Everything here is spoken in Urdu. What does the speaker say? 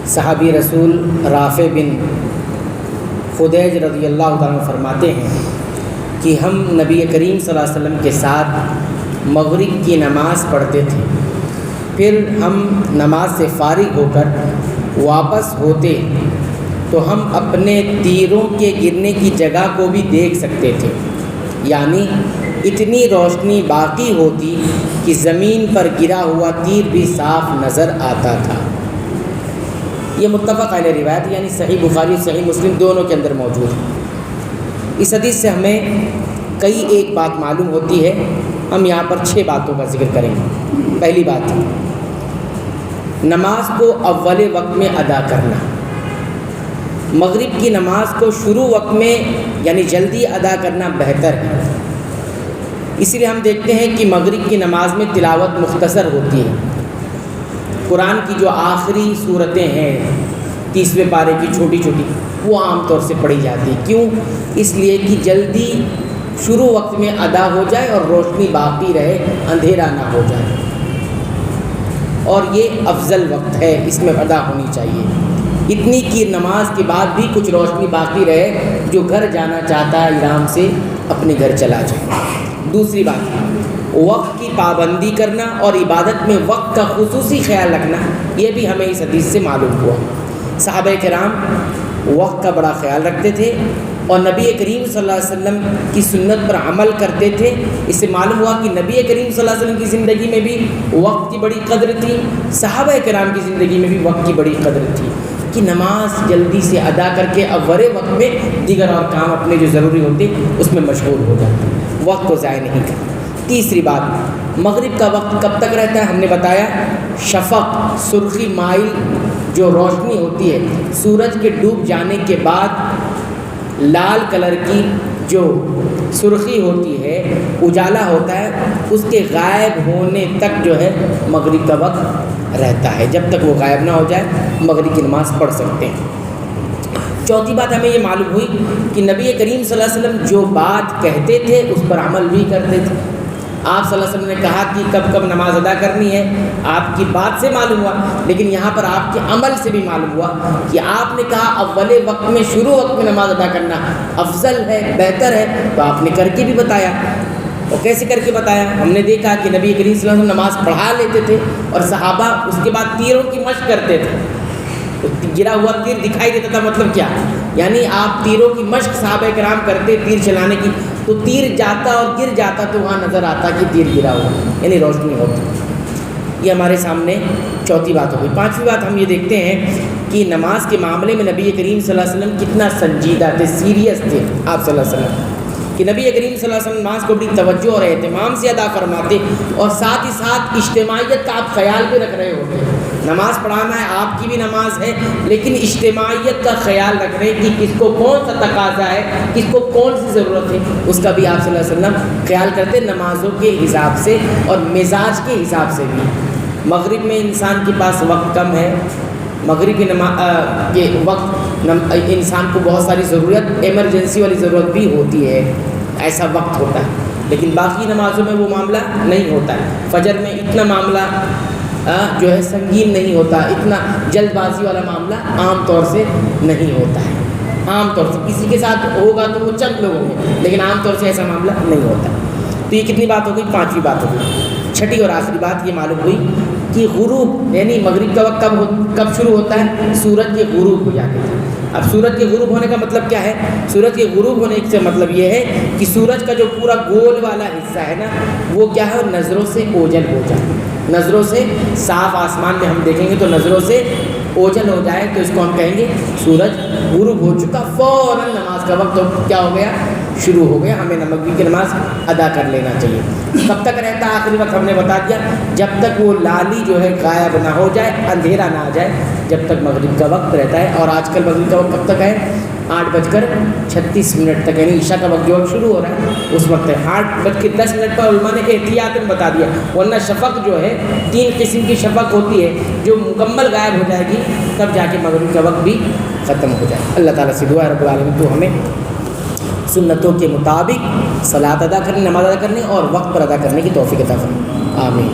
صحابی رسول رافع بن خدیج رضی اللہ تعالیٰ عنہ فرماتے ہیں کہ ہم نبی کریم صلی اللہ علیہ وسلم کے ساتھ مغرب کی نماز پڑھتے تھے، پھر ہم نماز سے فارغ ہو کر واپس ہوتے تو ہم اپنے تیروں کے گرنے کی جگہ کو بھی دیکھ سکتے تھے، یعنی اتنی روشنی باقی ہوتی کہ زمین پر گرا ہوا تیر بھی صاف نظر آتا تھا۔ یہ متفق علیہ روایت، یعنی صحیح بخاری صحیح مسلم دونوں کے اندر موجود ہے۔ اس حدیث سے ہمیں کئی ایک بات معلوم ہوتی ہے، ہم یہاں پر 6 باتوں کا ذکر کریں گے۔ پہلی بات، نماز کو اول وقت میں ادا کرنا۔ مغرب کی نماز کو شروع وقت میں یعنی جلدی ادا کرنا بہتر ہے، اس لیے ہم دیکھتے ہیں کہ مغرب کی نماز میں تلاوت مختصر ہوتی ہے۔ قرآن کی جو آخری صورتیں ہیں 30ویں پارے کی چھوٹی چھوٹی، وہ عام طور سے پڑھی جاتی ہے۔ کیوں؟ اس لیے کہ جلدی شروع وقت میں ادا ہو جائے اور روشنی باقی رہے، اندھیرا نہ ہو جائے، اور یہ افضل وقت ہے، اس میں ادا ہونی چاہیے۔ اتنی کی نماز کے بعد بھی کچھ روشنی باقی رہے، جو گھر جانا چاہتا ہے آرام سے اپنے گھر چلا جائے۔ دوسری بات، وقت کی پابندی کرنا اور عبادت میں وقت کا خصوصی خیال رکھنا، یہ بھی ہمیں اس حدیث سے معلوم ہوا۔ صحابہ کرام وقت کا بڑا خیال رکھتے تھے اور نبی کریم صلی اللہ علیہ وسلم کی سنت پر عمل کرتے تھے۔ اس سے معلوم ہوا کہ نبی کریم صلی اللہ علیہ وسلم کی زندگی میں بھی وقت کی بڑی قدر تھی، صحابہ کرام کی زندگی میں بھی وقت کی بڑی قدر تھی کہ نماز جلدی سے ادا کر کے اول وقت میں دیگر اور کام اپنے جو ضروری ہوتے اس میں مشغول ہو جاتے، وقت کو ضائع نہیں کرتے۔ تیسری بات، مغرب کا وقت کب تک رہتا ہے؟ ہم نے بتایا شفق سرخی مائل جو روشنی ہوتی ہے سورج کے ڈوب جانے کے بعد، لال کلر کی جو سرخی ہوتی ہے، اجالا ہوتا ہے، اس کے غائب ہونے تک جو ہے مغرب کا وقت رہتا ہے۔ جب تک وہ غائب نہ ہو جائے مغرب کی نماز پڑھ سکتے ہیں۔ چوتھی بات ہمیں یہ معلوم ہوئی کہ نبی کریم صلی اللہ علیہ وسلم جو بات کہتے تھے اس پر عمل بھی کرتے تھے۔ آپ صلی اللہ علیہ وسلم نے کہا کہ کب کب نماز ادا کرنی ہے، آپ کی بات سے معلوم ہوا، لیکن یہاں پر آپ کے عمل سے بھی معلوم ہوا کہ آپ نے کہا اول وقت میں شروع وقت میں نماز ادا کرنا افضل ہے، بہتر ہے، تو آپ نے کر کے بھی بتایا۔ اور کیسے کر کے بتایا؟ ہم نے دیکھا کہ نبی کریم صلی اللہ علیہ وسلم نماز پڑھا لیتے تھے اور صحابہ اس کے بعد تیروں کی مشق کرتے تھے۔ گرا ہوا تیر دکھائی دیتا تھا، مطلب کیا؟ یعنی آپ تیروں کی مشق صحابہ کرام کرتے تیر چلانے کی، تو تیر جاتا اور گر جاتا تو وہاں نظر آتا کہ تیر گرا ہوا، یعنی روشنی ہوتی۔ یہ ہمارے سامنے چوتھی بات ہو گئی۔ پانچویں بات ہم یہ دیکھتے ہیں کہ نماز کے معاملے میں نبی کریم صلی اللہ علیہ وسلم کتنا سنجیدہ تھے، سیریس تھے آپ صلی اللہ علیہ وسلم، کہ نبی کریم صلی اللہ علیہ وسلم نماز کو بڑی توجہ اور اہتمام سے ادا فرماتے، اور ساتھ ہی ساتھ اجتماعیت کا آپ خیال بھی رکھ رہے ہوتے ہیں۔ نماز پڑھانا ہے، آپ کی بھی نماز ہے، لیکن اجتماعیت کا خیال رکھ رہے ہیں کہ کس کو کون سا تقاضا ہے، کس کو کون سی ضرورت ہے، اس کا بھی آپ صلی اللہ علیہ وسلم خیال کرتے نمازوں کے حساب سے اور مزاج کے حساب سے بھی۔ مغرب میں انسان کے پاس وقت کم ہے، مغرب کی نماز کے وقت انسان کو بہت ساری ضرورت، ایمرجنسی والی ضرورت بھی ہوتی ہے، ایسا وقت ہوتا ہے، لیکن باقی نمازوں میں وہ معاملہ نہیں ہوتا ہے۔ فجر میں اتنا معاملہ جو ہے سنگین نہیں ہوتا، اتنا جلد بازی والا معاملہ عام طور سے نہیں ہوتا ہے۔ عام طور سے کسی کے ساتھ ہوگا تو وہ چند لوگ ہوں گے، لیکن عام طور سے ایسا معاملہ نہیں ہوتا۔ تو یہ کتنی بات ہو گئی؟ پانچویں بات ہو گئی۔ چھٹی اور آخری بات یہ معلوم ہوئی کہ غروب یعنی مغرب کا وقت کب شروع ہوتا ہے؟ سورج کے غروب ہو جانے سے۔ اب سورج کے غروب ہونے کا مطلب کیا ہے؟ سورج کے غروب ہونے سے مطلب یہ ہے کہ سورج کا جو پورا گول والا حصہ ہے نا، وہ کیا ہے؟ نظروں سے اوجھل ہو جائے، نظروں سے صاف آسمان میں ہم دیکھیں گے تو نظروں سے اوجھل ہو جائے، تو اس کو ہم کہیں گے سورج غروب ہو چکا، فوراً نماز کا وقت کیا ہو گیا؟ شروع ہو گیا، ہمیں مغرب کی نماز ادا کر لینا چاہیے۔ کب تک رہتا ہے آخری وقت؟ ہم نے بتا دیا، جب تک وہ لالی جو ہے غائب نہ ہو جائے، اندھیرا نہ آ جائے، جب تک مغرب کا وقت رہتا ہے۔ اور آج کل مغرب کا وقت کب تک ہے؟ 8:36 تک، یعنی عشاء کا وقت جو وقت شروع ہو رہا ہے اس وقت ہے۔ 8:10 پر علماء نے احتیاطاً بتا دیا، ورنہ شفق جو ہے 3 قسم کی شفق ہوتی ہے جو مکمل غائب ہو جائے گی، تب جا کے مغرب کا وقت بھی ختم ہو جائے۔ اللہ تعالیٰ سے دعا ہے رب العالمین تو ہمیں سنتوں کے مطابق صلاۃ ادا کرنے، نماز ادا کرنے اور وقت پر ادا کرنے کی توفیق عطا فرمائے، آمین۔